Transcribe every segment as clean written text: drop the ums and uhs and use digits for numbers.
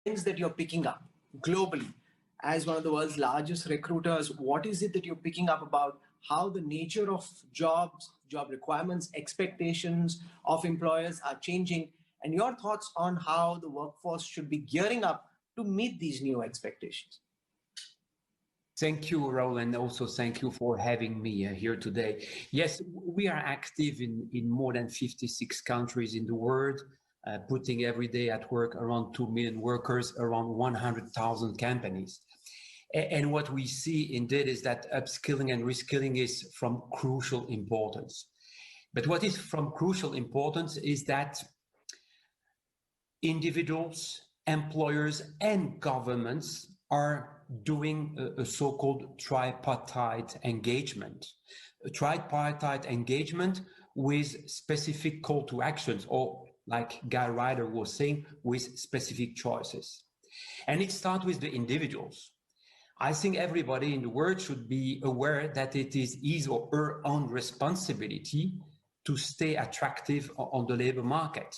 trends that you're picking up globally as one of the world's largest recruiters? What is it that you're picking up about how the nature of jobs, job requirements, expectations of employers are changing, and your thoughts on how the workforce should be gearing up to meet these new expectations? Thank you, Raul, and also thank you for having me here today. Yes, we are active in more than 56 countries in the world, putting every day at work around 2 million workers, around 100,000 companies. And what we see indeed is that upskilling and reskilling is from crucial importance. But what is from crucial importance is that individuals, employers, and governments are doing a so-called tripartite engagement. A tripartite engagement with specific call to actions, or like Guy Ryder was saying, with specific choices. And it starts with the individuals. I think everybody in the world should be aware that it is his or her own responsibility to stay attractive on the labor market,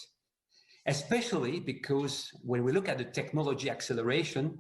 especially because when we look at the technology acceleration,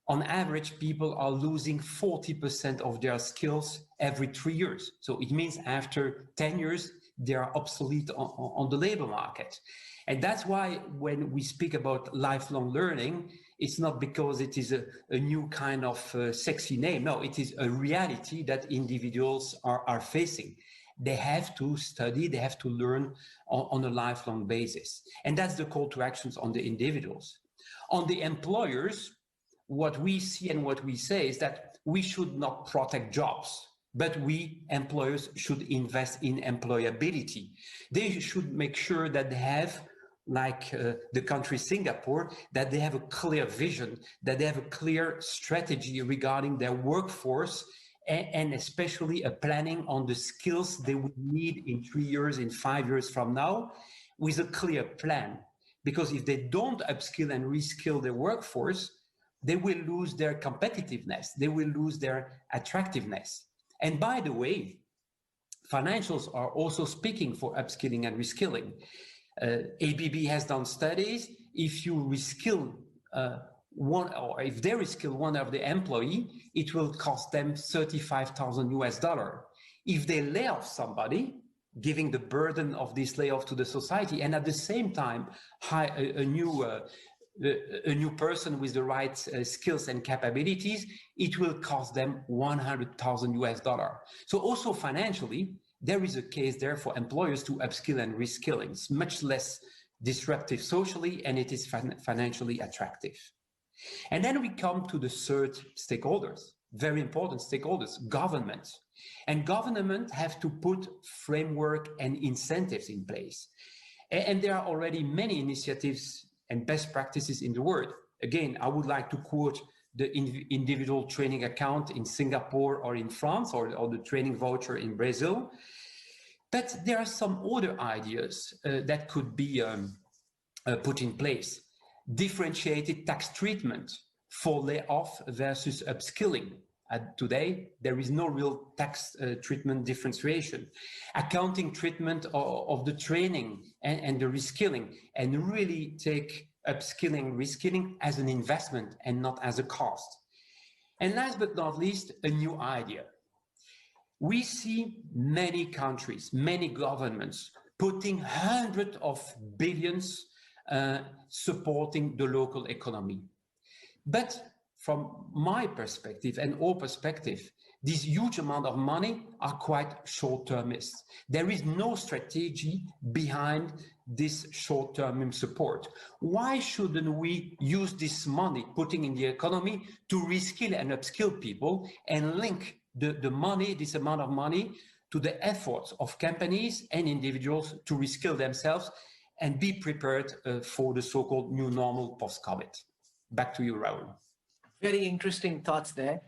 on average, people are losing 40% of their skills every 3 years. So it means after 10 years, they are obsolete on the labor market. And that's why when we speak about lifelong learning, it's not because it is a new kind of sexy name. No, it is a reality that individuals are facing. They have to study, they have to learn on a lifelong basis. And that's the call to actions on the individuals. On the employers, what we see and what we say is that we should not protect jobs, but we employers should invest in employability. They should make sure that they have, like the country Singapore, that they have a clear vision, that they have a clear strategy regarding their workforce, and especially a planning on the skills they would need in 3 years, in 5 years from now, with a clear plan. Because if they don't upskill and reskill their workforce, they will lose their competitiveness, they will lose their attractiveness. And by the way, financials are also speaking for upskilling and reskilling. ABB has done studies. If you reskill or if they reskill one of the employee, it will cost them $35,000. If they lay off somebody, giving the burden of this layoff to the society, and at the same time hire a new person with the right skills and capabilities, it will cost them $100,000. So also financially, there is a case there for employers to upskill and reskilling. It's much less disruptive socially, and it is financially attractive. And then we come to the third stakeholders, very important stakeholders, governments. And government have to put framework and incentives in place. And there are already many initiatives and best practices in the world. Again, I would like to quote the individual training account in Singapore or in France, or the training voucher in Brazil. But there are some other ideas that could be put in place. Differentiated tax treatment for layoff versus upskilling. Today, there is no real tax treatment differentiation. Accounting treatment of the training and the reskilling, and really take upskilling, reskilling as an investment and not as a cost. And last but not least, a new idea. We see many countries, many governments putting hundreds of billions supporting the local economy. But from my perspective and our perspective, this huge amount of money are quite short-termist. There is no strategy behind this short-term support. Why shouldn't we use this money putting in the economy to reskill and upskill people and link the money, this amount of money, to the efforts of companies and individuals to reskill themselves and be prepared for the so-called new normal post-COVID? Back to you, Raul. Very interesting thoughts there.